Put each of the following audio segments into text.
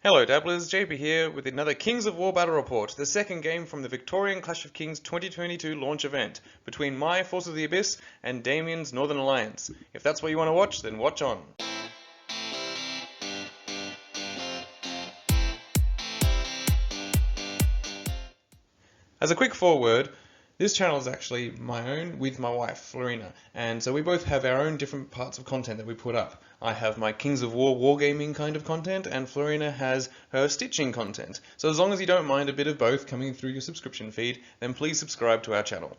Hello Dabblers, JP here with another Kings of War Battle Report, the second game from the Victorian Clash of Kings 2022 launch event between my Forces of the Abyss and Damien's Northern Alliance. If that's what you want to watch, then watch on. As a quick foreword, this channel is actually my own with my wife, Florina, and so we both have our own different parts of content that we put up. I have my Kings of War wargaming kind of content, and Florina has her stitching content. So as long as you don't mind a bit of both coming through your subscription feed, then please subscribe to our channel.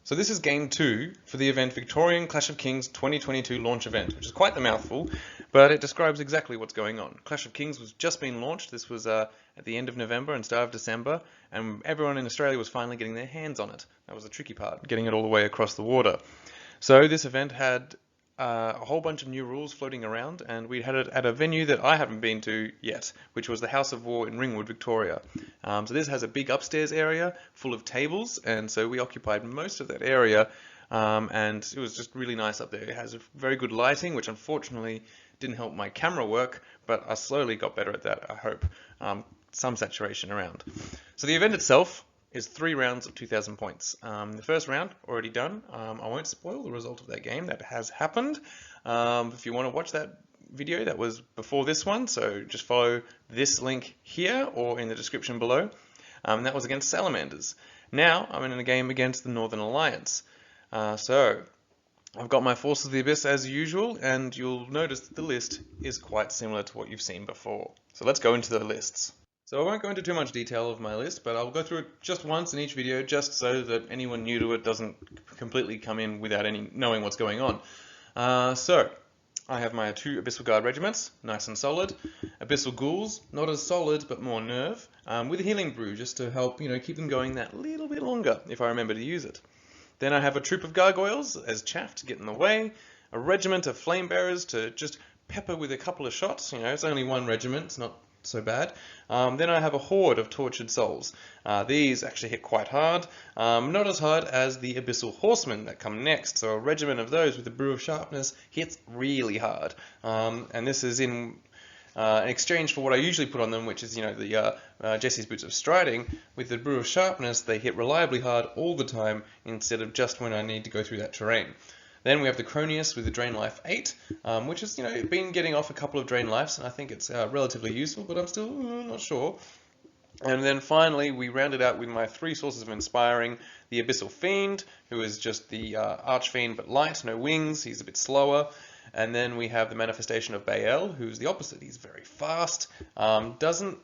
So this is Game 2 for the event Victorian Clash of Kings 2022 launch event, which is quite the mouthful, but it describes exactly what's going on. Clash of Kings was just been launched. This was at the end of November and start of December, and everyone in Australia was finally getting their hands on it. That was the tricky part, getting it all the way across the water. So this event had a whole bunch of new rules floating around, and we had it at a venue that I haven't been to yet, which was the House of War in Ringwood, Victoria. So this has a big upstairs area full of tables, and so we occupied most of that area, and it was just really nice up there. It has very good lighting, which unfortunately didn't help my camera work, but I slowly got better at that, I hope. Some saturation around. So the event itself is 3 rounds of 2,000 points. The first round, already done. I won't spoil the result of that game. That has happened. If you want to watch that video, that was before this one, so just follow this link here or in the description below. That was against Salamanders. Now, I'm in a game against the Northern Alliance. So, I've got my Forces of the Abyss as usual, and you'll notice that the list is quite similar to what you've seen before. So let's go into the lists. So I won't go into too much detail of my list, but I'll go through it just once in each video, just so that anyone new to it doesn't completely come in without knowing what's going on. So I have my 2 Abyssal Guard regiments, nice and solid. Abyssal Ghouls, not as solid, but more nerve, with a healing brew, just to help keep them going that little bit longer, if I remember to use it. Then I have a troop of gargoyles as chaff to get in the way, a regiment of flame bearers to just pepper with a couple of shots. It's only 1 regiment, it's not so bad. Then I have a horde of tortured souls. These actually hit quite hard, not as hard as the Abyssal Horsemen that come next. So a regiment of those with the Brew of Sharpness hits really hard, and this is in exchange for what I usually put on them, which is the Jesse's Boots of Striding. With the Brew of Sharpness, they hit reliably hard all the time instead of just when I need to go through that terrain. Then we have the Cronius with the Drain Life 8, which has been getting off a couple of Drain Lives, and I think it's relatively useful, but I'm still not sure. And then finally, we rounded out with my 3 sources of inspiring: the Abyssal Fiend, who is just the Archfiend but light, no wings, he's a bit slower. And then we have the Manifestation of Baal, who's the opposite. He's very fast,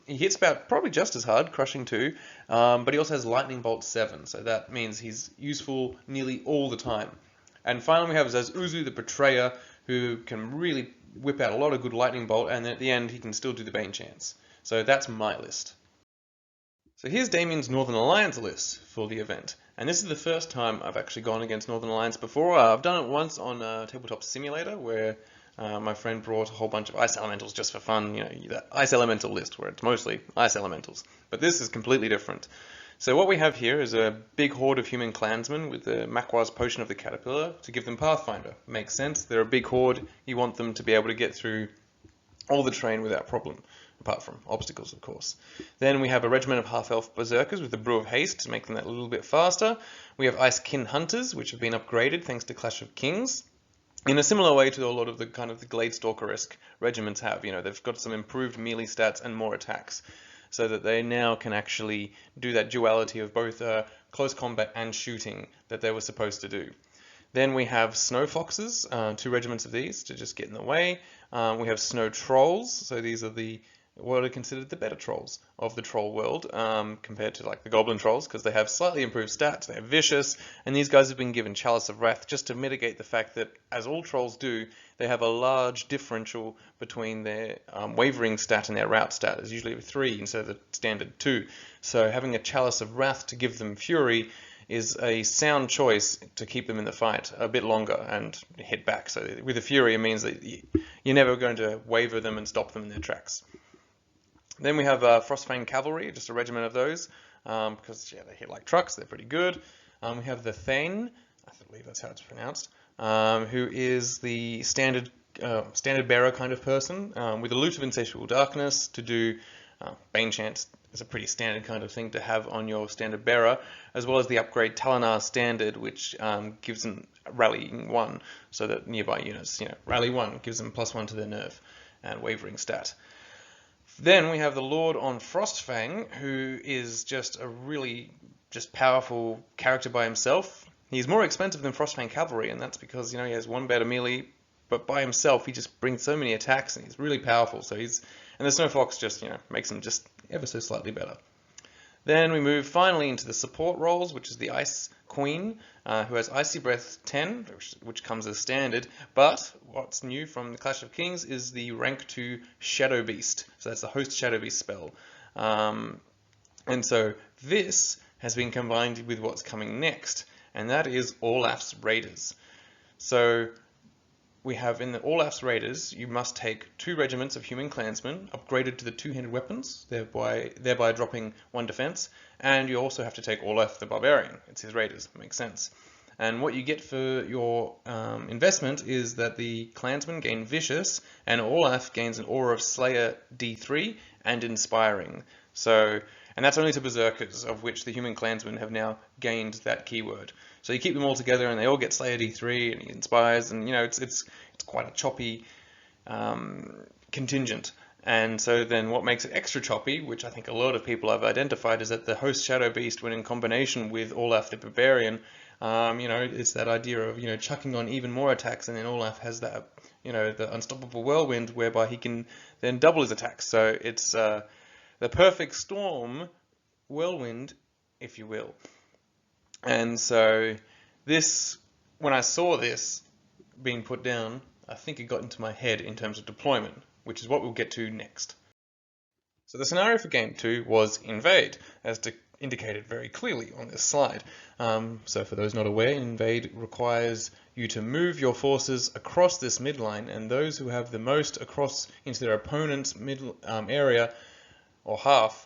he hits about probably just as hard, crushing 2, but he also has Lightning Bolt 7, so that means he's useful nearly all the time. And finally we have Uzu the Betrayer, who can really whip out a lot of good Lightning Bolt, and then at the end he can still do the Bane Chance. So that's my list. So here's Damien's Northern Alliance list for the event. And this is the first time I've actually gone against Northern Alliance before. I've done it once on Tabletop Simulator, where my friend brought a whole bunch of Ice Elementals just for fun, that Ice Elemental list, where it's mostly Ice Elementals. But this is completely different. So what we have here is a big horde of human clansmen with the Makwar's Potion of the Caterpillar to give them Pathfinder. Makes sense, they're a big horde, you want them to be able to get through all the terrain without problem, apart from obstacles, of course. Then we have a regiment of half-elf berserkers with the Brew of Haste to make them that little bit faster. We have Ice Kin Hunters, which have been upgraded thanks to Clash of Kings, in a similar way to a lot of the the Gladestalker-esque regiments have. They've got some improved melee stats and more attacks, so that they now can actually do that duality of both close combat and shooting that they were supposed to do. Then we have Snow Foxes, 2 regiments of these to just get in the way. We have Snow Trolls, so these are what are considered the better trolls of the troll world, compared to the Goblin Trolls, because they have slightly improved stats, they're vicious, and these guys have been given Chalice of Wrath just to mitigate the fact that, as all trolls do, they have a large differential between their wavering stat and their rout stat. It's usually 3 instead of the standard 2. So having a Chalice of Wrath to give them fury is a sound choice to keep them in the fight a bit longer and hit back. So with the fury, it means that you're never going to waver them and stop them in their tracks. Then we have Frostfang Cavalry, just a regiment of those, because they hit like trucks, they're pretty good. We have the Thane, I believe that's how it's pronounced, who is the standard standard bearer kind of person with a loot of insatiable darkness to do Bane Chant. Is a pretty standard kind of thing to have on your standard bearer, as well as the upgrade Talinar Standard, which gives them rallying 1, so that nearby units, rally 1 gives them +1 to their nerve and wavering stat. Then we have the Lord on Frostfang, who is just a really powerful character by himself. He's more expensive than Frostfang Cavalry, and that's because he has 1 better melee, but by himself he just brings so many attacks, and he's really powerful. So and the Snow Fox just makes him just ever so slightly better. Then we move finally into the support roles, which is the Ice Queen, who has Icy Breath 10, which comes as standard. But what's new from the Clash of Kings is the rank 2 Shadowbeast. So that's the Host Shadowbeast spell. And so this has been combined with what's coming next, and that is Orlaf's Raiders. So we have in the Orlaf's Raiders, you must take 2 regiments of human clansmen, upgraded to the 2-handed weapons, thereby dropping 1 defense, and you also have to take Orlaf the Barbarian. It's his Raiders, makes sense. And what you get for your investment is that the clansmen gain Vicious, and Orlaf gains an Aura of Slayer D3 and Inspiring. And that's only to Berserkers, of which the human clansmen have now gained that keyword. So you keep them all together, and they all get Slayer D3, and he inspires, and it's quite a choppy contingent. And so then what makes it extra choppy, which I think a lot of people have identified, is that the Host Shadowbeast, when in combination with Orlaf the Barbarian, it's that idea of chucking on even more attacks, and then Orlaf has that the Unstoppable Whirlwind, whereby he can then double his attacks. So it's the perfect storm whirlwind, if you will. And so when I saw this being put down, I think it got into my head in terms of deployment, which is what we'll get to next. So the scenario for Game 2 was Invade, as indicated very clearly on this slide. So for those not aware, Invade requires you to move your forces across this midline, and those who have the most across into their opponent's middle area, or half,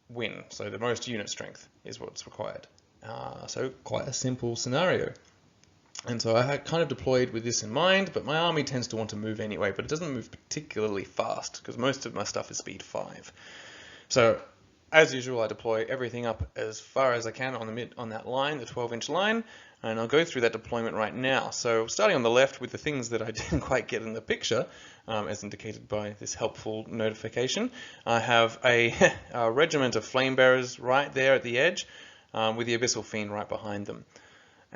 win. So the most unit strength is what's required. So quite a simple scenario. And so I had kind of deployed with this in mind, but my army tends to want to move anyway, but it doesn't move particularly fast because most of my stuff is speed 5. So as usual, I deploy everything up as far as I can on that line, the 12-inch line, and I'll go through that deployment right now. So starting on the left with the things that I didn't quite get in the picture, as indicated by this helpful notification, I have a regiment of flame bearers right there at the edge, with the Abyssal Fiend right behind them.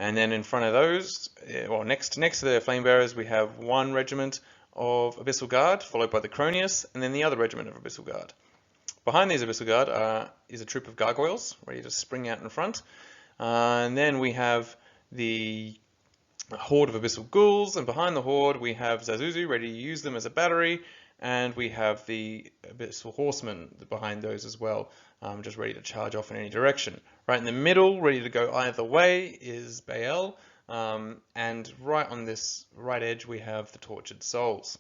And then in front of those, or next to the flame bearers, we have 1 regiment of Abyssal Guard, followed by the Cronius, and then the other regiment of Abyssal Guard. Behind these Abyssal Guard is a troop of gargoyles, ready to spring out in front. And then we have the horde of Abyssal Ghouls, and behind the horde we have Zazuzu, ready to use them as a battery, and we have the Abyssal Horsemen behind those as well, just ready to charge off in any direction. Right in the middle, ready to go either way, is Baal, and right on this right edge we have the Tortured Souls.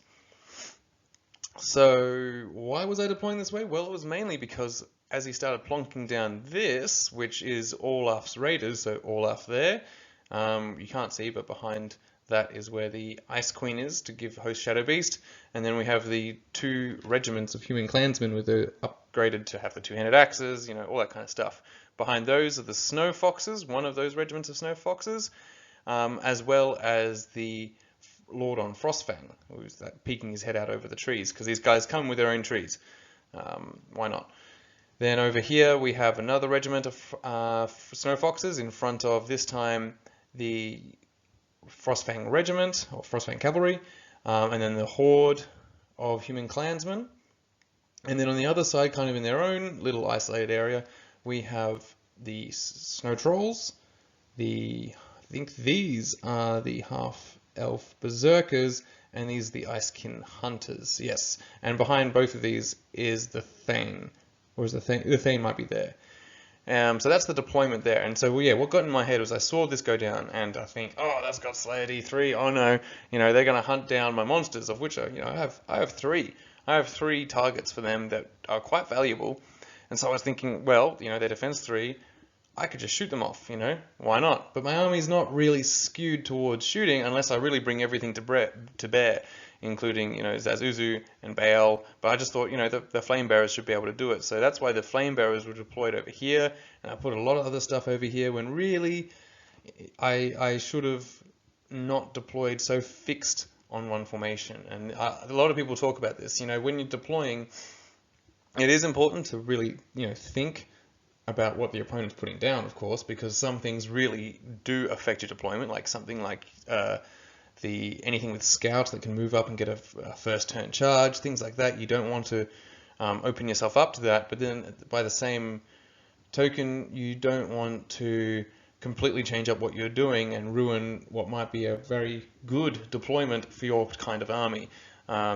So why was I deploying this way? Well, it was mainly because as he started plonking down this, which is Orlaf's Raiders, so Orlaf there, you can't see, but behind that is where the Ice Queen is to give Host Shadowbeast, and then we have the 2 regiments of human clansmen with the upgraded to have the 2-handed axes, all that kind of stuff. Behind those are the Snow Foxes, one of those regiments of Snow Foxes, as well as the Lord on Frostfang, who's peeking his head out over the trees, because these guys come with their own trees. Why not? Then over here we have another regiment of Snow Foxes in front of, this time, the Frostfang Regiment, or Frostfang Cavalry, and then the horde of human clansmen. And then on the other side, kind of in their own little isolated area, we have the Snow Trolls. I think these are the half-elf Berserkers, and these are the Icekin Hunters. Yes, and behind both of these is the Thane, or is the Thane might be there. So that's the deployment there. And so, yeah, what got in my head was I saw this go down, and I think, oh, that's got Slayer D3. Oh no, they're going to hunt down my monsters, of which I have 3. I have 3 targets for them that are quite valuable. And so I was thinking, well, they're defense 3. I could just shoot them off, you know, why not? But my army's not really skewed towards shooting unless I really bring everything to bear, including, you know, Zazuzu and Baal. But I just thought, you know, the Flame Bearers should be able to do it. So that's why the Flame Bearers were deployed over here, and I put a lot of other stuff over here when really I should have not deployed so fixed on one formation. And a lot of people talk about this, you know, when you're deploying, it is important to really, you know, think about what the opponent's putting down, of course, because some things really do affect your deployment, like something like anything with scouts that can move up and get a first turn charge, things like that. You don't want to open yourself up to that, but then by the same token, you don't want to completely change up what you're doing and ruin what might be a very good deployment for your kind of army.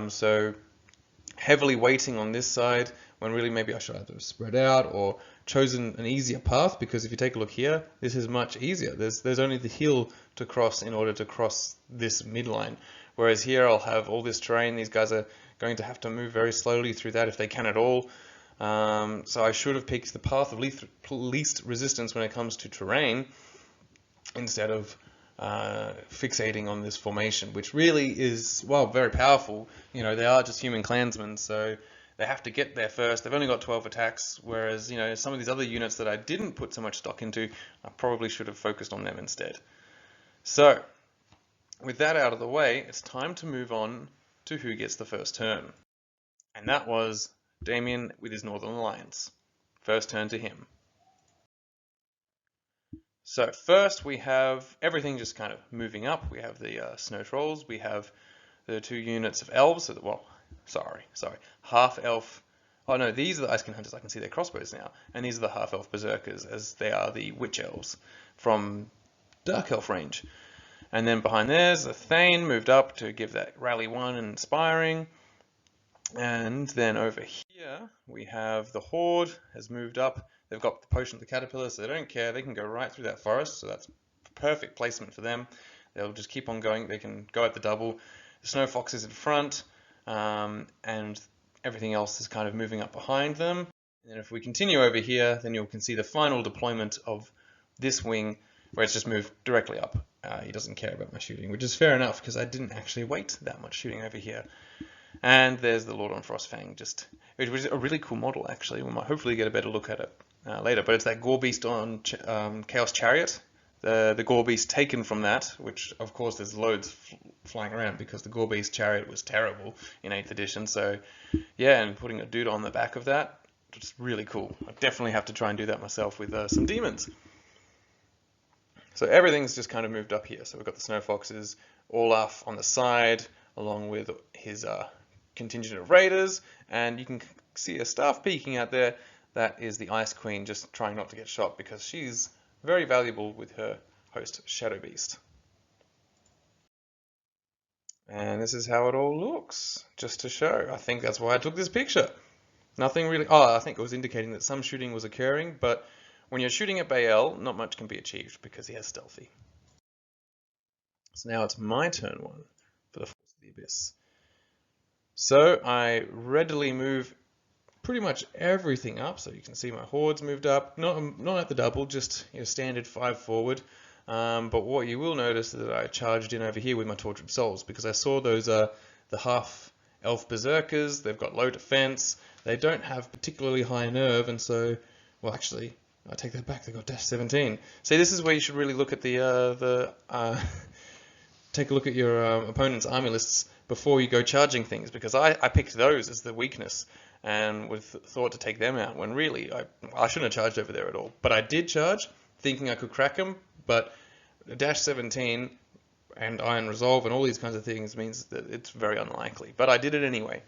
So heavily weighting on this side when really maybe I should either have spread out or chosen an easier path, because if you take a look here, this is much easier. There's only the hill to cross in order to cross this midline, whereas here I'll have all this terrain. These guys are going to have to move very slowly through that if they can at all. So I should have picked the path of least resistance when it comes to terrain instead of fixating on this formation, which really is, well, very powerful. You know, they are just human clansmen, so they have to get there first. They've only got 12 attacks, whereas, you know, some of these other units that I didn't put so much stock into, I probably should have focused on them instead. So, with that out of the way, it's time to move on to who gets the first turn. And that was Damien with his Northern Alliance. First turn to him. So first we have everything just kind of moving up. We have the Snow Trolls, we have the 2 units of Elves, well, sorry, half Elf. Oh no, these are the Ice King Hunters. I can see their crossbows now. And these are the half Elf Berserkers, as they are the Witch Elves from Dark Elf range. And then behind there's the Thane moved up to give that Rally 1 and Inspiring. And then over here we have the Horde has moved up. They've got the Potion of the Caterpillar, so they don't care. They can go right through that forest, so that's perfect placement for them. They'll just keep on going. They can go at the double. The Snow Fox is in front, and everything else is kind of moving up behind them. And if we continue over here, then you can see the final deployment of this wing, where it's just moved directly up. He doesn't care about my shooting, which is fair enough, because I didn't actually weight that much shooting over here. And there's the Lord on Frostfang, which was a really cool model, actually. We might hopefully get a better look at it later. But it's that Gorebeast on Chaos Chariot, the Gorebeast taken from that, which, of course, there's loads flying around because the Gorebeast Chariot was terrible in 8th edition. So, yeah, and putting a dude on the back of that, just really cool. I definitely have to try and do that myself with some demons. So everything's just kind of moved up here. So we've got the Snow Foxes, Orlaf on the side, along with his contingent of raiders, and you can see a staff peeking out there. That is the Ice Queen, just trying not to get shot because she's very valuable with her Host Shadowbeast. And this is how it all looks, just to show. I think that's why I took this picture. Nothing really. Oh, I think it was indicating that some shooting was occurring, but when you're shooting at Baal, not much can be achieved because he has stealthy. So now it's my turn 1 for the Force of the Abyss. So I readily move pretty much everything up. So you can see my hordes moved up, not at the double, just standard 5 forward. But what you will notice is that I charged in over here with my Tortured Souls because I saw those the half elf berserkers. They've got low defense. They don't have particularly high nerve, and so, well, actually, I take that back. They got dash 17. See, this is where you should really look at take a look at your opponent's army lists before you go charging things, because I picked those as the weakness and thought to take them out when really I shouldn't have charged over there at all. But I did charge, thinking I could crack them, but dash 17 and Iron Resolve and all these kinds of things means that it's very unlikely. But I did it anyway.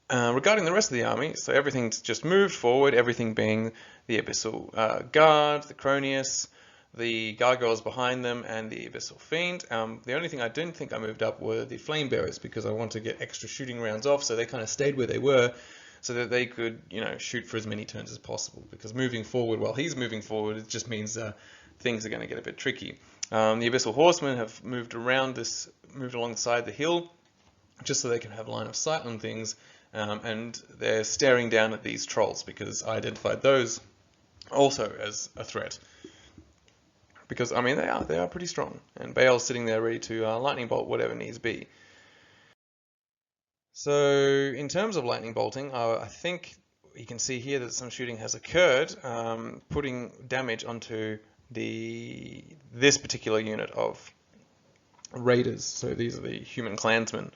Regarding the rest of the army, so everything's just moved forward, everything being the Abyssal Guard, the Cronius, the Gargoyles behind them, and the Abyssal Fiend. The only thing I didn't think I moved up were the Flame Bearers, because I wanted to get extra shooting rounds off, so they kind of stayed where they were, so that they could, shoot for as many turns as possible. Because moving forward, while he's moving forward, it just means things are going to get a bit tricky. The Abyssal Horsemen have moved alongside the hill, just so they can have line of sight on things, and they're staring down at these trolls, because I identified those also as a threat. Because, I mean, they are pretty strong. And Bale's sitting there ready to lightning bolt whatever needs be. So, in terms of lightning bolting, I think you can see here that some shooting has occurred, putting damage onto this particular unit of raiders. So these are the human clansmen.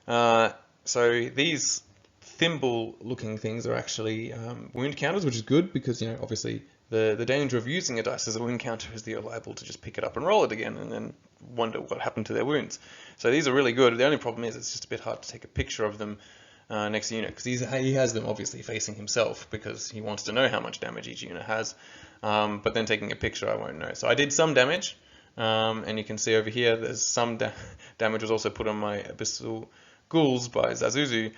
So these thimble-looking things are actually wound counters, which is good because, you know, obviously the danger of using a dice as a wound counter is that you're liable to just pick it up and roll it again and then wonder what happened to their wounds. So these are really good. The only problem is it's just a bit hard to take a picture of them next to the unit, because he has them obviously facing himself because he wants to know how much damage each unit has, but then taking a picture I won't know. So I did some damage, and you can see over here there's some damage was also put on my Abyssal Ghouls by Zazuzu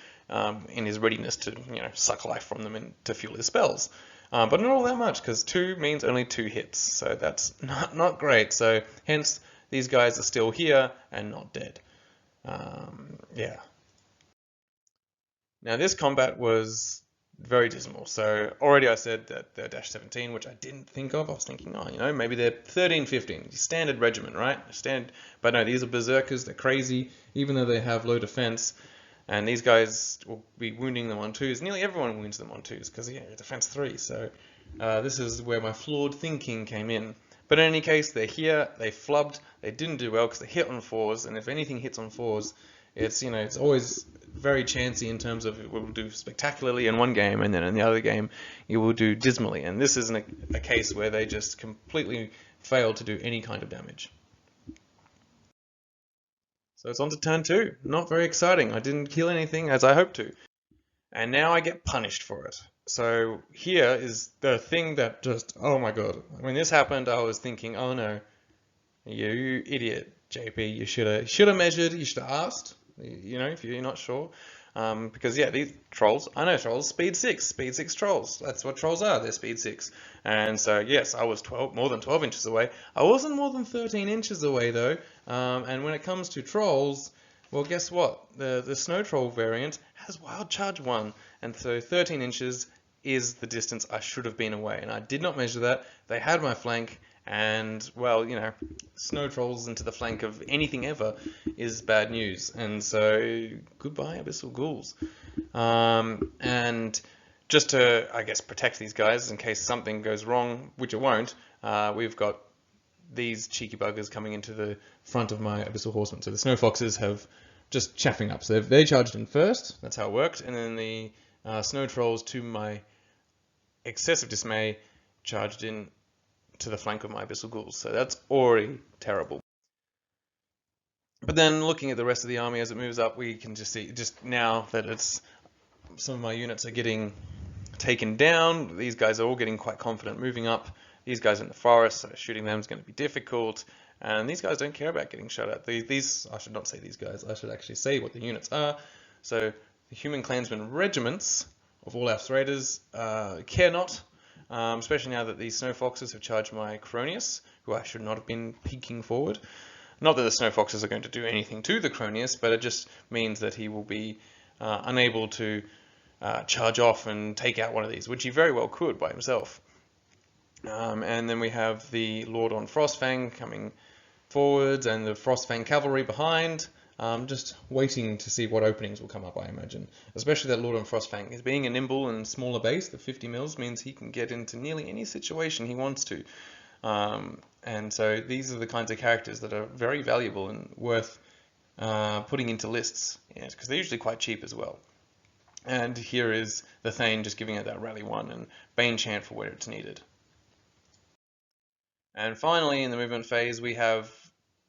in his readiness to, you know, suck life from them and to fuel his spells. But not all that much, because 2 means only 2 hits, so that's not great. So hence these guys are still here and not dead. Yeah. Now this combat was very dismal. So already I said that they're dash 17, which I didn't think of. I was thinking, oh, you know, maybe they're 13, 15, standard regiment, right? But no, these are berserkers. They're crazy, even though they have low defense. And these guys will be wounding them on 2s. Nearly everyone wounds them on 2s because, yeah, defense 3. So this is where my flawed thinking came in. But in any case, they're here. They flubbed. They didn't do well because they hit on 4s. And if anything hits on 4s, it's, you know, it's always very chancy in terms of it will do spectacularly in one game, and then in the other game you will do dismally. And this isn't a case where they just completely failed to do any kind of damage. So it's on to turn 2. Not very exciting. I didn't kill anything as I hoped to. And now I get punished for it. So here is the thing that just, oh my god. When this happened, I was thinking, oh no, you idiot, JP. You should have measured, you should have asked, you know, if you're not sure. Because yeah, these trolls, I know trolls, speed 6 trolls. That's what trolls are, they're speed 6. And so yes, I was more than 12 inches away. I wasn't more than 13 inches away though. And when it comes to trolls, well, guess what? The snow troll variant has wild charge 1, and so 13 inches is the distance I should have been away. And I did not measure that. They had my flank, and well, you know, snow trolls into the flank of anything ever is bad news. And so goodbye, Abyssal Ghouls. And just to, I guess, protect these guys in case something goes wrong, which it won't, we've got these cheeky buggers coming into the front of my Abyssal Horsemen. So the Snow Foxes have just chaffing up. So they charged in first, that's how it worked, and then the Snow Trolls, to my excessive dismay, charged in to the flank of my Abyssal Ghouls. So that's already terrible. But then looking at the rest of the army as it moves up, we can just see, just now that it's some of my units are getting taken down, these guys are all getting quite confident moving up. These guys in the forest, so shooting them is going to be difficult. And these guys don't care about getting shot at. These, I should not say these guys, I should actually say what the units are. So the Human Clansmen regiments of Orlaf Raiders care not, especially now that these Snow Foxes have charged my Cronius, who I should not have been peeking forward. Not that the Snow Foxes are going to do anything to the Cronius, but it just means that he will be unable to charge off and take out one of these, which he very well could by himself. And then we have the Lord on Frostfang coming forwards and the Frostfang cavalry behind, just waiting to see what openings will come up, I imagine. Especially that Lord on Frostfang. Is being a nimble and smaller base, the 50 mils, means he can get into nearly any situation he wants to. And so these are the kinds of characters that are very valuable and worth putting into lists, because they're usually quite cheap as well. And here is the Thane just giving it that rally 1 and Bane Chant for where it's needed. And finally, in the movement phase, we have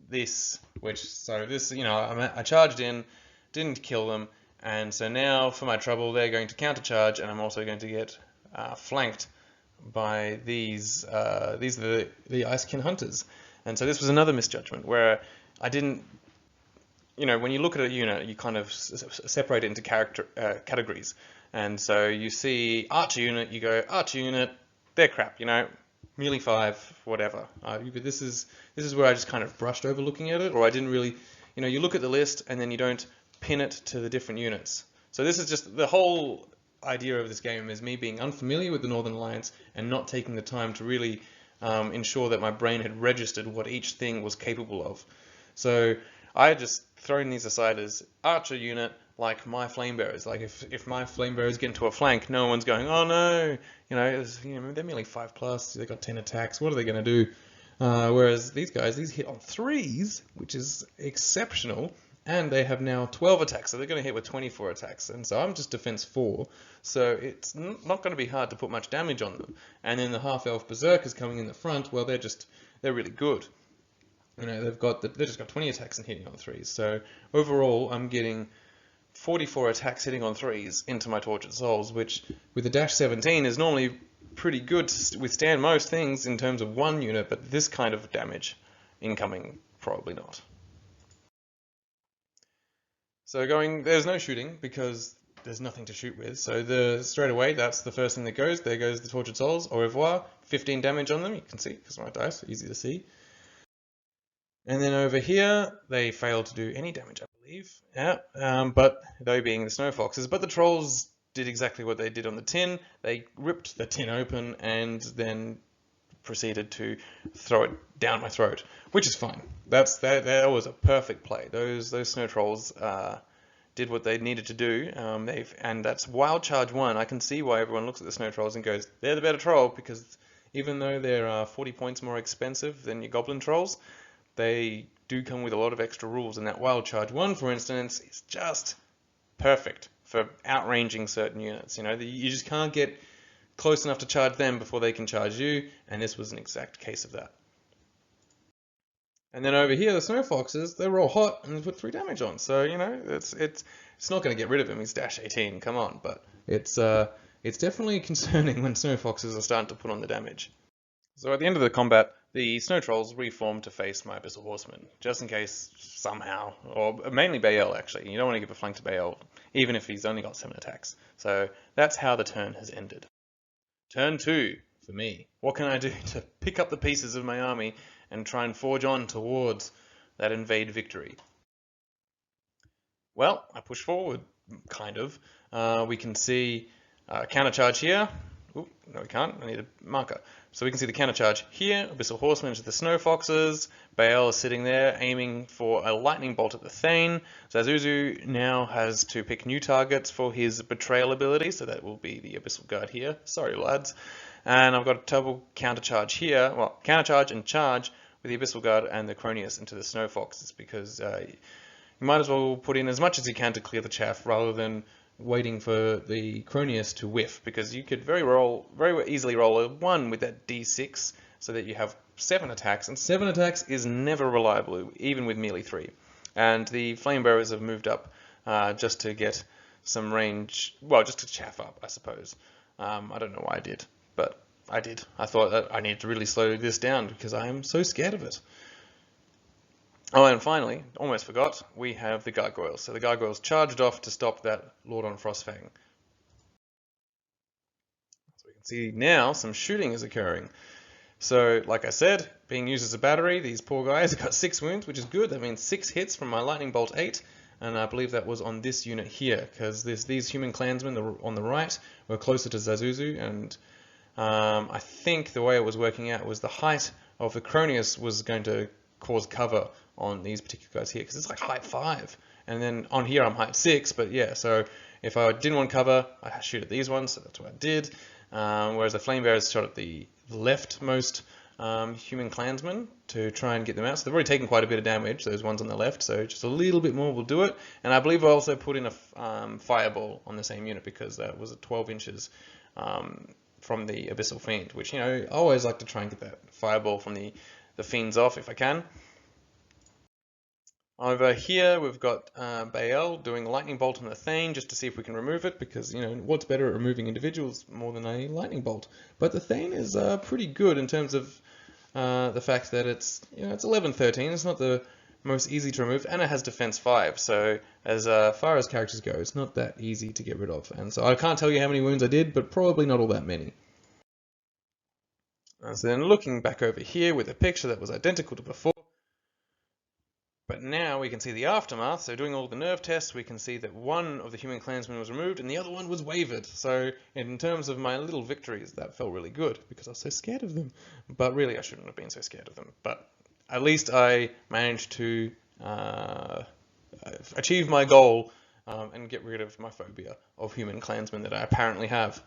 this, you know, I charged in, didn't kill them, and so now for my trouble, they're going to countercharge, and I'm also going to get flanked by these are the Icekin Hunters. And so this was another misjudgment where I didn't, you know, when you look at a unit, you kind of separate it into categories. And so you see Archer unit, you go, Archer unit, they're crap, you know, melee 5, whatever. This is where I just kind of brushed over looking at it, or I didn't really, you look at the list and then you don't pin it to the different units. So this is just the whole idea of this game is me being unfamiliar with the Northern Alliance and not taking the time to really ensure that my brain had registered what each thing was capable of. So I had just thrown these aside as archer unit, like my flame bearers. Like if my flame bearers get into a flank, no one's going, oh no, they're merely 5+, they got 10 attacks, what are they going to do? Whereas these guys, these hit on 3s, which is exceptional, and they have now 12 attacks, so they're going to hit with 24 attacks, and so I'm just defense 4, so it's not going to be hard to put much damage on them. And then the half-elf berserkers coming in the front, well, they're really good. They've just got 20 attacks and hitting on 3s, so overall I'm getting 44 attacks hitting on 3s into my Tortured Souls, which with a dash 17 is normally pretty good to withstand most things in terms of one unit, but this kind of damage incoming, probably not. So there's no shooting because there's nothing to shoot with. So straight away, that's the first thing that goes. There goes the Tortured Souls. Au revoir. 15 damage on them. You can see because my dice are easy to see. And then over here, they failed to do any damage, I believe. Yeah. But they being the Snow Foxes. But the Trolls did exactly what they did on the tin. They ripped the tin open and then proceeded to throw it down my throat, which is fine. That was a perfect play. Those Snow Trolls did what they needed to do. And that's Wild Charge 1. I can see why everyone looks at the Snow Trolls and goes, they're the better troll, because even though they're 40 points more expensive than your Goblin Trolls, they do come with a lot of extra rules. And that Wild Charge 1, for instance, is just perfect for outranging certain units. You just can't get close enough to charge them before they can charge you, and this was an exact case of that. And then over here, the Snow Foxes, they roll hot and put 3 damage on. So it's not going to get rid of him. He's dash 18, come on. But it's definitely concerning when Snow Foxes are starting to put on the damage. So at the end of the combat, the Snow Trolls reformed to face my Abyssal Horsemen, just in case somehow, or mainly Bael actually. You don't want to give a flank to Bael, even if he's only got 7 attacks. So that's how the turn has ended. Turn 2 for me. What can I do to pick up the pieces of my army and try and forge on towards that Invade victory? Well, I push forward, kind of. We can see countercharge here. Ooh, no, we can't. I need a marker. So we can see the countercharge here. Abyssal Horsemen to the Snow Foxes. Bael is sitting there aiming for a lightning bolt at the Thane. Zazuzu now has to pick new targets for his betrayal ability, so that will be the Abyssal Guard here. Sorry, lads. And I've got a double countercharge here. Well, countercharge and charge with the Abyssal Guard and the Cronius into the Snow Foxes, because you might as well put in as much as you can to clear the chaff rather than waiting for the Cronius to whiff, because you could very easily roll a 1 with that D6 so that you have 7 attacks, and 7 attacks is never reliable, even with melee 3. And the Flame Bearers have moved up just to get some range, well, just to chaff up, I suppose. I don't know why I did, but I did. I thought that I needed to really slow this down because I am so scared of it. Oh, and finally, almost forgot, we have the Gargoyles. So the Gargoyles charged off to stop that Lord on Frostfang. So we can see now some shooting is occurring. So, like I said, being used as a battery, these poor guys have got 6 wounds, which is good. That means 6 hits from my Lightning Bolt 8. And I believe that was on this unit here, because these human clansmen on the right were closer to Zazuzu, and I think the way it was working out was the height of the Cronius was going to cause cover on these particular guys here, because it's like height 5, and then on here I'm height 6, but yeah, so if I didn't want cover, I shoot at these ones, so that's what I did, whereas the Flame Bearers shot at the leftmost human clansmen to try and get them out. So they've already taken quite a bit of damage, those ones on the left, so just a little bit more will do it. And I believe I also put in a fireball on the same unit, because that was at 12 inches from the Abyssal Fiend, which, I always like to try and get that fireball from the fiends off if I can. Over here we've got Bael doing a lightning bolt on the Thane just to see if we can remove it, because what's better at removing individuals more than a lightning bolt? But the Thane is pretty good in terms of the fact that it's it's 11-13. It's not the most easy to remove, and it has defense 5. So as far as characters go, it's not that easy to get rid of. And so I can't tell you how many wounds I did, but probably not all that many. So then looking back over here with a picture that was identical to before, But now we can see the aftermath. So doing all the nerve tests, we can see that one of the human clansmen was removed and the other one was wavered. So in terms of my little victories, that felt really good because I was so scared of them. But really, I shouldn't have been so scared of them. But at least I managed to achieve my goal and get rid of my phobia of human clansmen that I apparently have.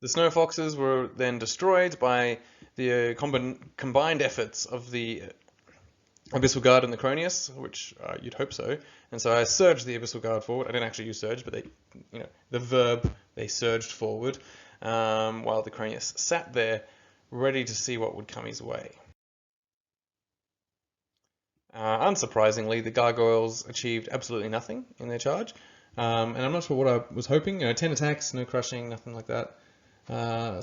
The snow foxes were then destroyed by the combined efforts of the Abyssal Guard and the Cronius, which you'd hope so. And so I surged the Abyssal Guard forward. I didn't actually use surge, but the verb, they surged forward, while the Cronius sat there, ready to see what would come his way. Unsurprisingly, the Gargoyles achieved absolutely nothing in their charge, and I'm not sure what I was hoping. 10 attacks, no crushing, nothing like that.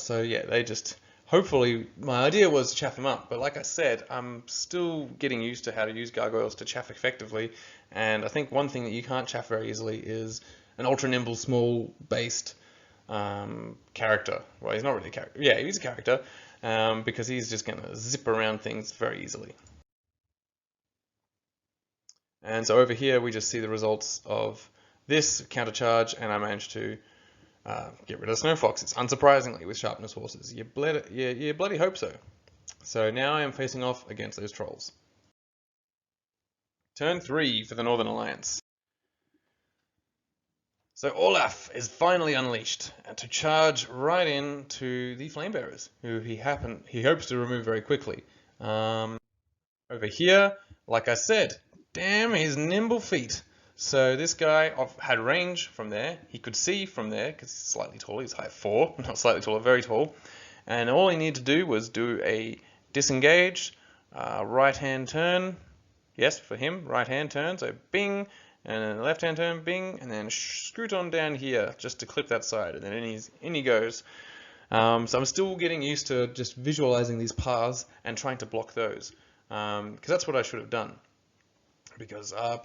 So yeah, they just. Hopefully, my idea was to chaff them up, but like I said, I'm still getting used to how to use gargoyles to chaff effectively, and I think one thing that you can't chaff very easily is an ultra nimble, small based character. Well, he's not really a character. Yeah, he's a character, because he's just going to zip around things very easily. And so over here, we just see the results of this counter charge, and I managed to get rid of Snow Foxes, unsurprisingly, with Sharpness Horses. You bloody hope so. So now I am facing off against those trolls. Turn 3 for the Northern Alliance. So Orlaf is finally unleashed to charge right into the Flamebearers, who he hopes to remove very quickly. Over here, like I said, damn his nimble feet. So this guy had range from there. He could see from there because he's slightly taller. He's height 4, not slightly taller, very tall. And all he needed to do was do a disengage, right-hand turn. Yes, for him, right-hand turn. So bing, and then left-hand turn, bing, and then scoot on down here just to clip that side. And then in he goes. So I'm still getting used to just visualizing these paths and trying to block those. Because that's what I should have done. Because I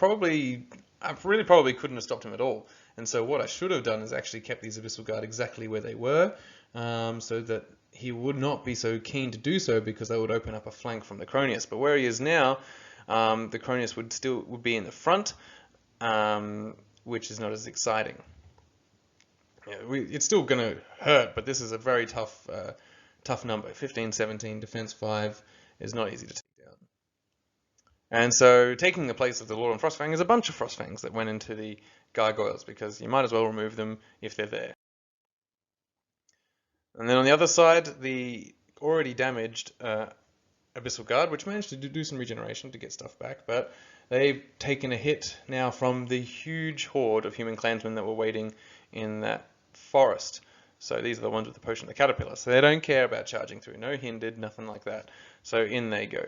really probably couldn't have stopped him at all. And so what I should have done is actually kept these Abyssal Guard exactly where they were, so that he would not be so keen to do so, because that would open up a flank from the Cronius. But where he is now, the Cronius would be in the front, which is not as exciting. It's still going to hurt, but this is a very tough number. 15, 17, defense 5 is not easy to take down. And so taking the place of the Lord on Frostfang is a bunch of Frostfangs that went into the Gargoyles, because you might as well remove them if they're there. And then on the other side, the already damaged Abyssal Guard, which managed to do some regeneration to get stuff back, but they've taken a hit now from the huge horde of human clansmen that were waiting in that forest. So these are the ones with the Potion of the Caterpillar. So they don't care about charging through. No hindered, nothing like that. So in they go.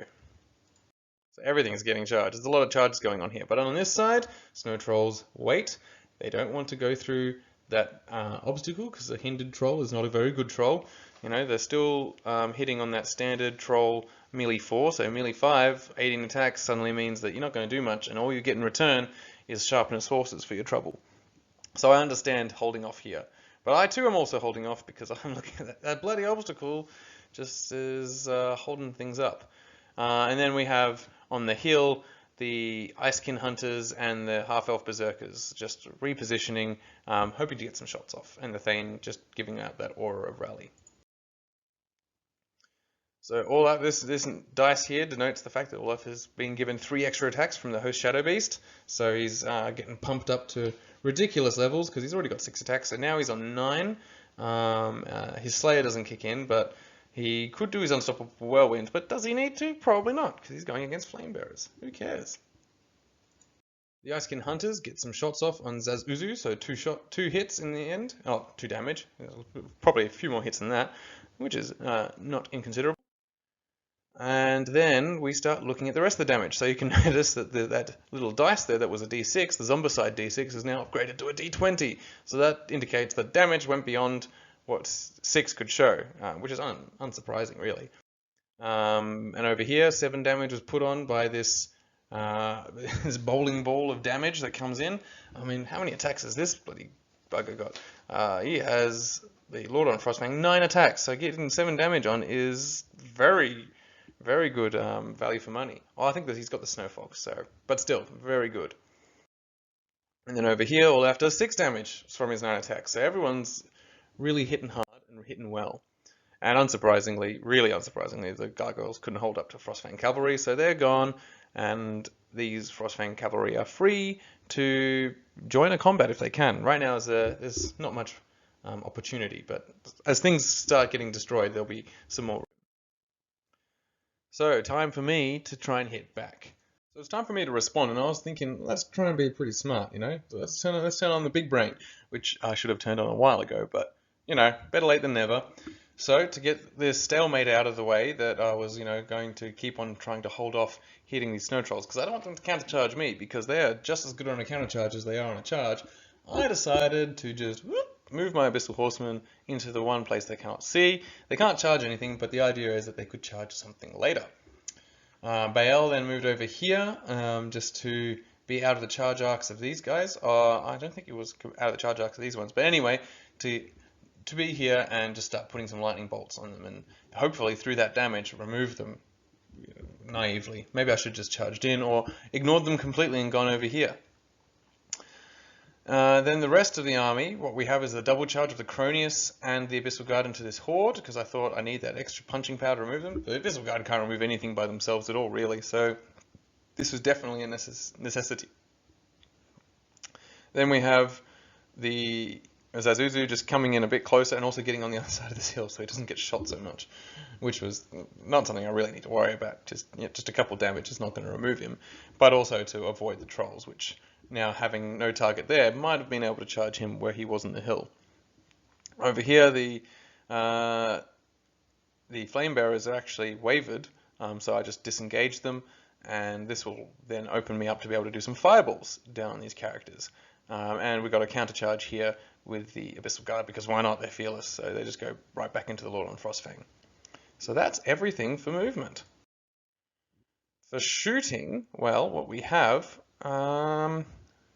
So everything is getting charged. There's a lot of charges going on here. But on this side, Snow Trolls wait. They don't want to go through that obstacle, because the hindered troll is not a very good troll. They're still hitting on that standard troll melee 4. So melee 5, 18 attacks suddenly means that you're not going to do much, and all you get in return is Sharpness Horses for your trouble. So I understand holding off here. But I too am also holding off, because I'm looking at that bloody obstacle just is holding things up. And then we have on the hill the Icekin Hunters and the Half-Elf Berserkers just repositioning, hoping to get some shots off, and the Thane just giving out that aura of rally. So Olaf, this dice here denotes the fact that Olaf has been given 3 extra attacks from the Host Shadowbeast, so he's getting pumped up to ridiculous levels, because he's already got 6 attacks, so now he's on 9. His Slayer doesn't kick in, but he could do his Unstoppable Whirlwind, but does he need to? Probably not, because he's going against Flamebearers. Who cares? The Icekin Hunters get some shots off on Zazuzu, so 2 hits in the end. Oh, 2 damage. Probably a few more hits than that, which is not inconsiderable. And then we start looking at the rest of the damage. So you can notice that that little dice there that was a D6, the Zombicide D6, is now upgraded to a D20. So that indicates that damage went beyond what 6 could show, which is unsurprising, really. And over here, 7 damage was put on by this this bowling ball of damage that comes in. I mean, how many attacks has this bloody bugger got? He has, the Lord on Frostfang, 9 attacks. So getting 7 damage on is very, Very good value for money. Oh, I think that he's got the Snow Fox, so, but still, very good. And then over here, Olaf does 6 damage from his 9 attacks. So everyone's really hitting hard and hitting well. And unsurprisingly, really unsurprisingly, the Gargoyles couldn't hold up to Frostfang Cavalry, so they're gone. And these Frostfang Cavalry are free to join a combat if they can. Right now, there's not much opportunity, but as things start getting destroyed, there'll be some more. So, time for me to try and hit back. So it's time for me to respond, and I was thinking, let's try and be pretty smart, you know? So let's turn on the big brain, which I should have turned on a while ago, but, you know, better late than never. So to get this stalemate out of the way that I was, you know, going to keep on trying to hold off hitting these snow trolls, because I don't want them to countercharge me, because they are just as good on a countercharge as they are on a charge, I decided to just move my Abyssal Horsemen into the one place they cannot see. They can't charge anything, but the idea is that they could charge something later. Bael then moved over here just to be out of the charge arcs of these guys. I don't think it was out of the charge arcs of these ones, but anyway, to be here and just start putting some lightning bolts on them, and hopefully through that damage remove them naively. Maybe I should just charged in or ignored them completely and gone over here. Then the rest of the army, what we have is a double charge of the Cronius and the Abyssal Guard into this horde, because I thought I need that extra punching power to remove them. The Abyssal Guard can't remove anything by themselves at all, really, so this was definitely a necessity. Then we have the Zazuzu just coming in a bit closer and also getting on the other side of this hill so he doesn't get shot so much, which was not something I really need to worry about. Just a couple damage is not going to remove him, but also to avoid the trolls, which now having no target there might have been able to charge him where he was on the hill. Over here, the flame bearers are actually wavered, so I just disengaged them, and this will then open me up to be able to do some fireballs down on these characters. And we've got a counter charge here with the Abyssal Guard, because why not? They're fearless, so they just go right back into the Lord on Frostfang. So that's everything for movement. For shooting, well, what we have,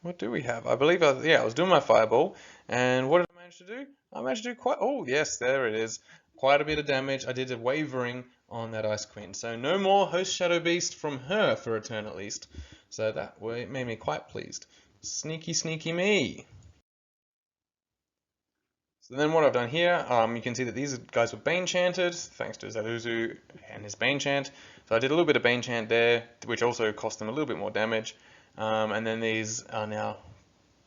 what do we have? I believe, I was doing my fireball, and what did I manage to do? I managed to do oh yes, there it is, quite a bit of damage. I did a wavering on that Ice Queen, so no more Host Shadowbeast from her for a turn at least. So that made me quite pleased. Sneaky, sneaky me. So then what I've done here, you can see that these guys were Bane Chanted, thanks to Zazuzu and his Bane Chant. So I did a little bit of Bane Chant there, which also cost them a little bit more damage. And then these are now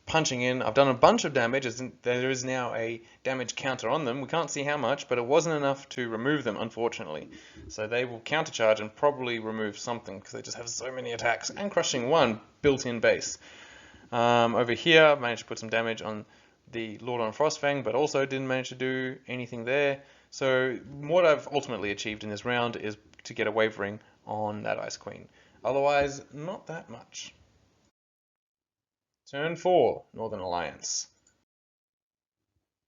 punching in. I've done a bunch of damage, as there is now a damage counter on them. We can't see how much, but it wasn't enough to remove them, unfortunately. So they will countercharge and probably remove something, because they just have so many attacks, and crushing one built-in base. Over here, I managed to put some damage on the Lord on Frostfang, but also didn't manage to do anything there. So what I've ultimately achieved in this round is to get a wavering on that Ice Queen. Otherwise, not that much. Turn 4, Northern Alliance.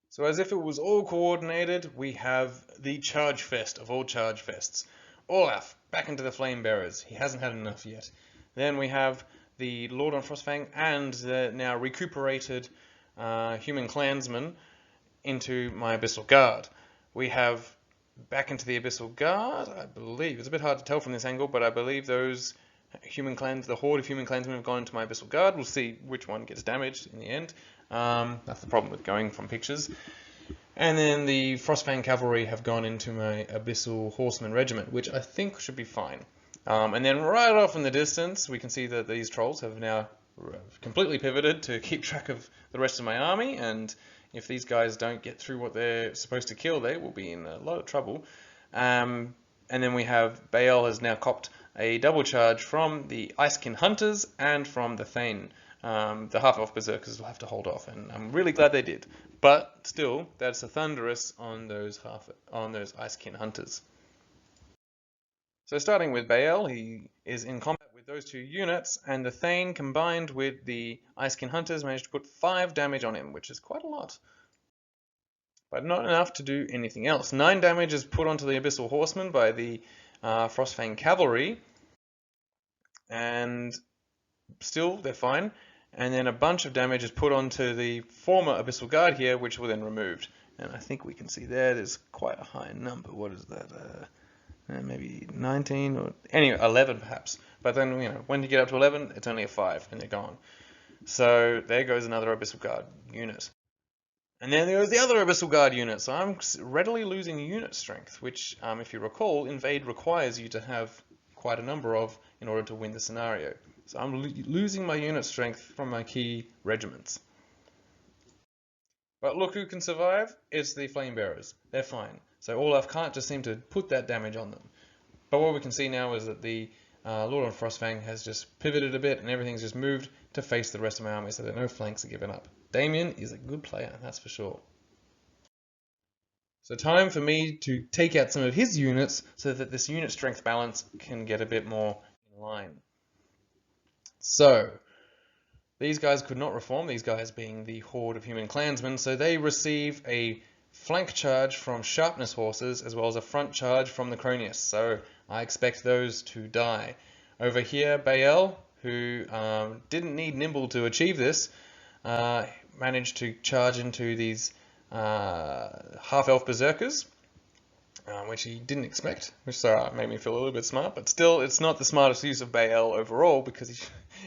So as if it was all coordinated, we have the Charge Fest of all Charge Fests. Orlaf, back into the Flame Bearers. He hasn't had enough yet. Then we have the Lord on Frostfang and the now recuperated Human Clansman into my Abyssal Guard. We have back into the Abyssal Guard, I believe. It's a bit hard to tell from this angle, but I believe those the horde of Human Clansmen have gone into my Abyssal Guard. We'll see which one gets damaged in the end. That's the problem with going from pictures. And then the Frostfang Cavalry have gone into my Abyssal Horseman Regiment, which I think should be fine. And then right off in the distance, we can see that these trolls have now completely pivoted to keep track of the rest of my army, and if these guys don't get through what they're supposed to kill, they will be in a lot of trouble. And then we have Bael has now copped a double charge from the Icekin Hunters and from the Thane. The half-elf berserkers will have to hold off, and I'm really glad they did. But still, that's a thunderous on those Icekin Hunters. So starting with Bael, he is in combat with those two units, and the Thane combined with the Icekin Hunters managed to put 5 damage on him, which is quite a lot. But not enough to do anything else. 9 damage is put onto the Abyssal Horsemen by the Frostfang Cavalry, and still they're fine. And then a bunch of damage is put onto the former Abyssal Guard here, which were then removed. And I think we can see there's quite a high number. What is that? maybe 19 or anyway 11 perhaps. But then when you get up to 11, it's only a 5 and they're gone. So there goes another Abyssal Guard unit. And then there goes the other Abyssal Guard unit. So I'm readily losing unit strength, which, if you recall, Invade requires you to have quite a number of in order to win the scenario. So I'm losing my unit strength from my key regiments. But look who can survive. It's the Flame Bearers. They're fine. So Orlaf can't just seem to put that damage on them. But what we can see now is that the Lord on Frostfang has just pivoted a bit and everything's just moved to face the rest of my army so that no flanks are given up. Damien is a good player, that's for sure. So time for me to take out some of his units so that this unit strength balance can get a bit more in line. So these guys could not reform, these guys being the horde of human clansmen, so they receive a flank charge from Sharpness horses as well as a front charge from the Cronius. So I expect those to die. Over here, Bael, who didn't need Nimble to achieve this, managed to charge into these half-elf berserkers, which he didn't expect, which made me feel a little bit smart, but still it's not the smartest use of Bael overall because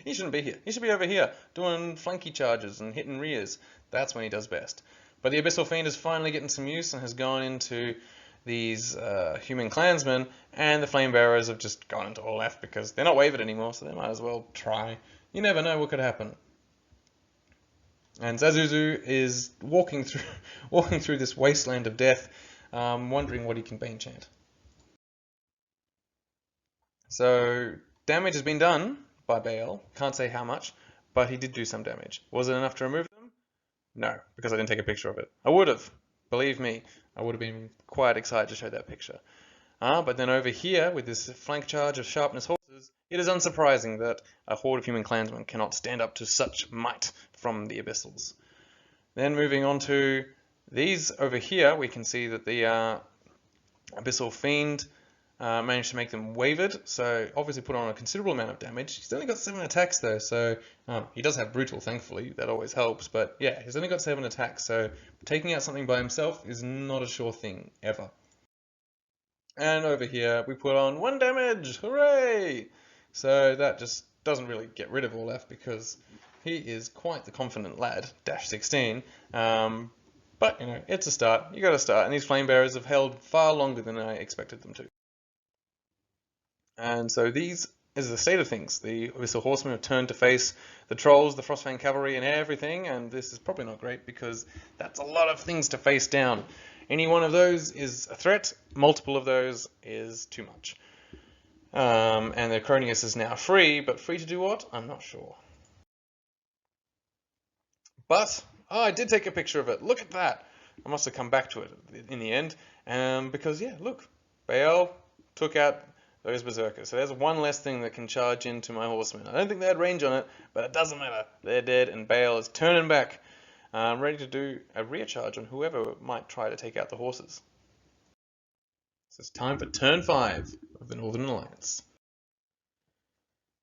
he shouldn't be here. He should be over here doing flanky charges and hitting rears. That's when he does best. But the Abyssal Fiend is finally getting some use and has gone into these human clansmen, and the Flame Bearers have just gone into Orlaf because they're not wavered anymore, so they might as well try. You never know what could happen. And Zazuzu is walking through this wasteland of death, wondering what he can bane chant. So damage has been done by Bael. Can't say how much, but he did do some damage. Was it enough to remove them? No, because I didn't take a picture of it. I would have. Believe me, I would have been quite excited to show that picture. But then over here, with this flank charge of Sharpness horses, it is unsurprising that a horde of human clansmen cannot stand up to such might from the Abyssals. Then moving on to these over here, we can see that the Abyssal Fiend managed to make them wavered, so obviously put on a considerable amount of damage. He's only got 7 attacks though, so he does have Brutal, thankfully, that always helps, but yeah, he's only got 7 attacks, so taking out something by himself is not a sure thing, ever. And over here, we put on 1 damage, hooray! So that just doesn't really get rid of Orlaf because he is quite the confident lad, -16, but it's a start, you gotta start, and these Flame Bearers have held far longer than I expected them to. And so these is the state of things. The Abyssal Horsemen have turned to face the Trolls, the Frostfang Cavalry, and everything, and this is probably not great because that's a lot of things to face down. Any one of those is a threat, multiple of those is too much. And the Cronius is now free, but free to do what? I'm not sure. But, I did take a picture of it. Look at that! I must have come back to it in the end, because, yeah, look, Bael took out those berserkers. So there's one less thing that can charge into my horsemen. I don't think they had range on it, but it doesn't matter. They're dead, and Bael is turning back, ready to do a rear charge on whoever might try to take out the horses. So it's time for turn 5 of the Northern Alliance.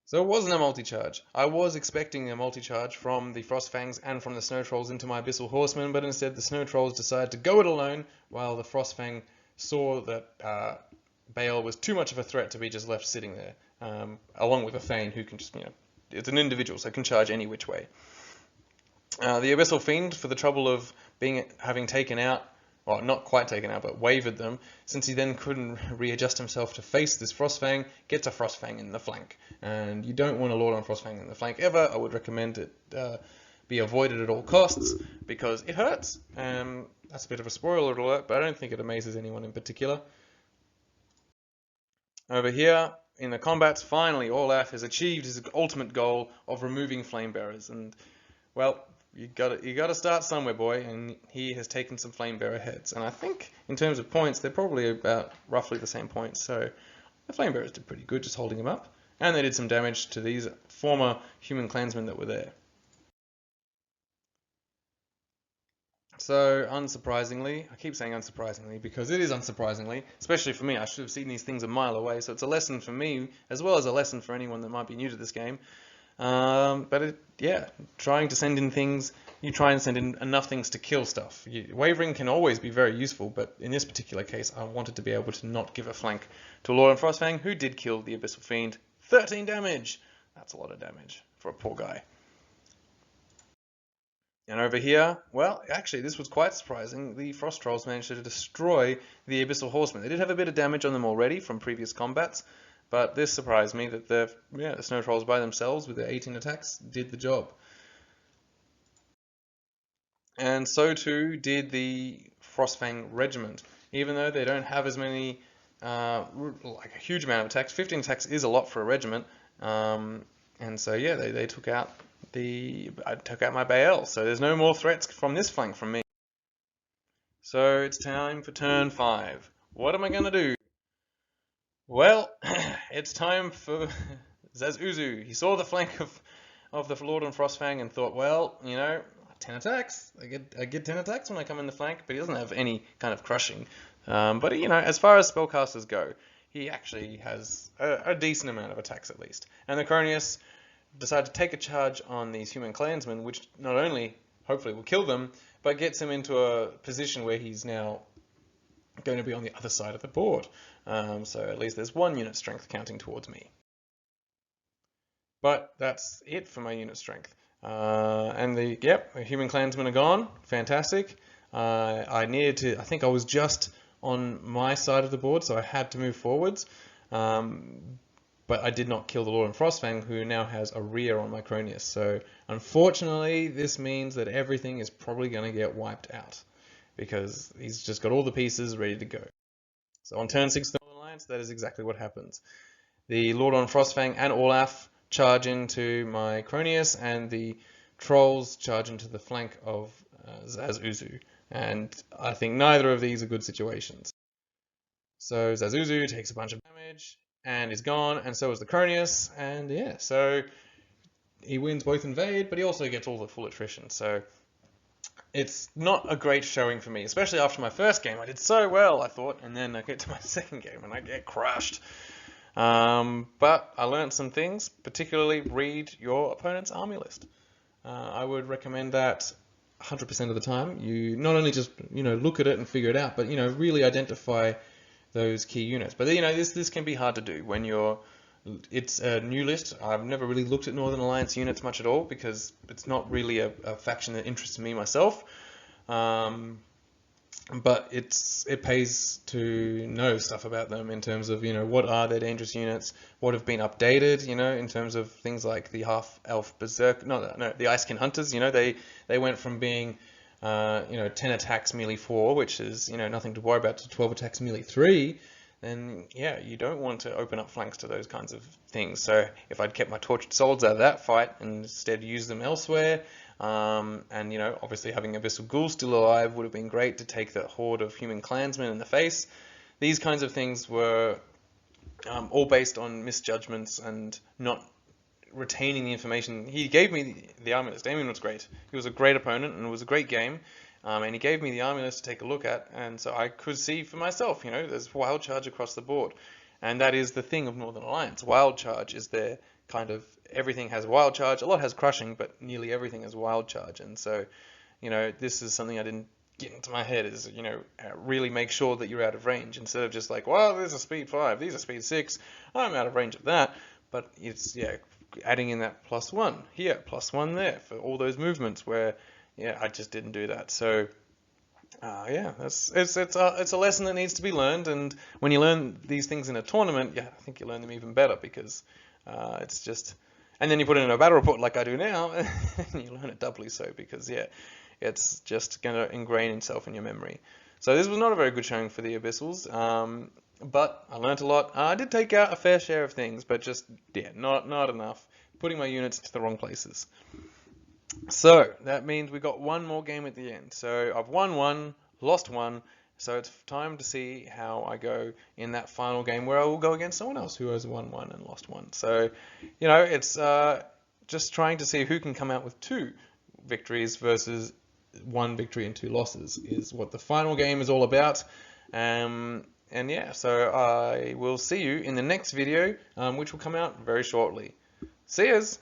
So it wasn't a multi-charge. I was expecting a multi-charge from the Frostfangs and from the Snow Trolls into my Abyssal Horsemen, but instead the Snow Trolls decided to go it alone, while the Frostfang saw that Bael was too much of a threat to be just left sitting there, along with a Thane who can just, it's an individual, so can charge any which way. The Abyssal Fiend, for the trouble of having taken out, well, not quite taken out, but wavered them, since he then couldn't readjust himself to face this Frostfang, gets a Frostfang in the flank. And you don't want a Lord on Frostfang in the flank ever. I would recommend it be avoided at all costs, because it hurts. That's a bit of a spoiler alert, but I don't think it amazes anyone in particular. Over here, in the combats, finally, Orlaf has achieved his ultimate goal of removing Flame Bearers. And, well, you gotta start somewhere, boy, and he has taken some Flame Bearer heads. And I think, in terms of points, they're probably about roughly the same points, so the Flame Bearers did pretty good just holding him up. And they did some damage to these former human clansmen that were there. So, unsurprisingly, I keep saying unsurprisingly because it is unsurprisingly, especially for me. I should have seen these things a mile away, so it's a lesson for me, as well as a lesson for anyone that might be new to this game. Yeah, trying to send in things, you try and send in enough things to kill stuff. Wavering can always be very useful, but in this particular case, I wanted to be able to not give a flank to Lord and Frostfang, who did kill the Abyssal Fiend. 13 damage! That's a lot of damage for a poor guy. And over here, well, actually, this was quite surprising. The Frost Trolls managed to destroy the Abyssal Horsemen. They did have a bit of damage on them already from previous combats, but this surprised me that the Snow Trolls by themselves, with their 18 attacks, did the job. And so too did the Frostfang Regiment. Even though they don't have as many, like a huge amount of attacks, 15 attacks is a lot for a regiment. And so yeah, they took out I took out my Baal, so there's no more threats from this flank from me. So it's time for turn 5. What am I going to do? Well, it's time for Zazuzu. He saw the flank of the Lord and Frostfang and thought, well, 10 attacks. I get 10 attacks when I come in the flank, but he doesn't have any kind of crushing. But as far as spellcasters go, he actually has a decent amount of attacks at least. And the Cronius decided to take a charge on these human clansmen, which not only hopefully will kill them, but gets him into a position where he's now going to be on the other side of the board. So at least there's 1 unit strength counting towards me. But that's it for my unit strength. And the human clansmen are gone. Fantastic. I think I was just on my side of the board, so I had to move forwards. But I did not kill the Lord and Frostfang, who now has a rear on my Cronius. So unfortunately, this means that everything is probably going to get wiped out, because he's just got all the pieces ready to go. So on turn 6 of the Northern Alliance, that is exactly what happens. The Lord on Frostfang and Orlaf charge into my Cronius, and the Trolls charge into the flank of Zazuzu. And I think neither of these are good situations. So Zazuzu takes a bunch of damage and is gone, and so is the Cronius, and yeah, so he wins both Invade, but he also gets all the full attrition. So it's not a great showing for me, especially after my first game. I did so well, I thought, and then I get to my second game and I get crushed. But I learned some things, particularly read your opponent's army list. I would recommend that 100% of the time. You not only just look at it and figure it out, but really identify those key units. But this can be hard to do when it's a new list. I've never really looked at Northern Alliance units much at all, because it's not really a faction that interests me myself. But it pays to know stuff about them in terms of what are their dangerous units, what have been updated, in terms of things like the half elf berserk, the Icekin hunters. They went from being 10 attacks melee 4, which is nothing to worry about, to 12 attacks melee 3. Then yeah, you don't want to open up flanks to those kinds of things. So if I'd kept my tortured souls out of that fight and instead used them elsewhere, and obviously having Abyssal Ghoul still alive would have been great to take the horde of human clansmen in the face. These kinds of things were all based on misjudgments and not retaining the information. He gave me the army list. Damien was great. He was a great opponent, and it was a great game. And he gave me the army list to take a look at, and so I could see for myself, there's wild charge across the board. And that is the thing of Northern Alliance. Wild charge is their kind of, everything has wild charge. A lot has crushing, but nearly everything has wild charge. And so, this is something I didn't get into my head, is, really make sure that you're out of range, instead of just like, well, there's a speed 5, these are speed 6, I'm out of range of that. But it's, adding in that +1 here, +1 there for all those movements where, I just didn't do that. So, it's a lesson that needs to be learned. And when you learn these things in a tournament, I think you learn them even better, because it's just, and then you put it in a battle report like I do now, and you learn it doubly so, because it's just going to ingrain itself in your memory. So this was not a very good showing for the Abyssals, but I learned a lot. I did take out a fair share of things, but just not enough. Putting my units into the wrong places. So that means we got one more game at the end. So I've won 1, lost 1. So it's time to see how I go in that final game, where I will go against someone else who has won 1 and lost 1. So, it's just trying to see who can come out with 2 victories versus 1 victory and 2 losses is what the final game is all about. And yeah, so I will see you in the next video, which will come out very shortly. See yas!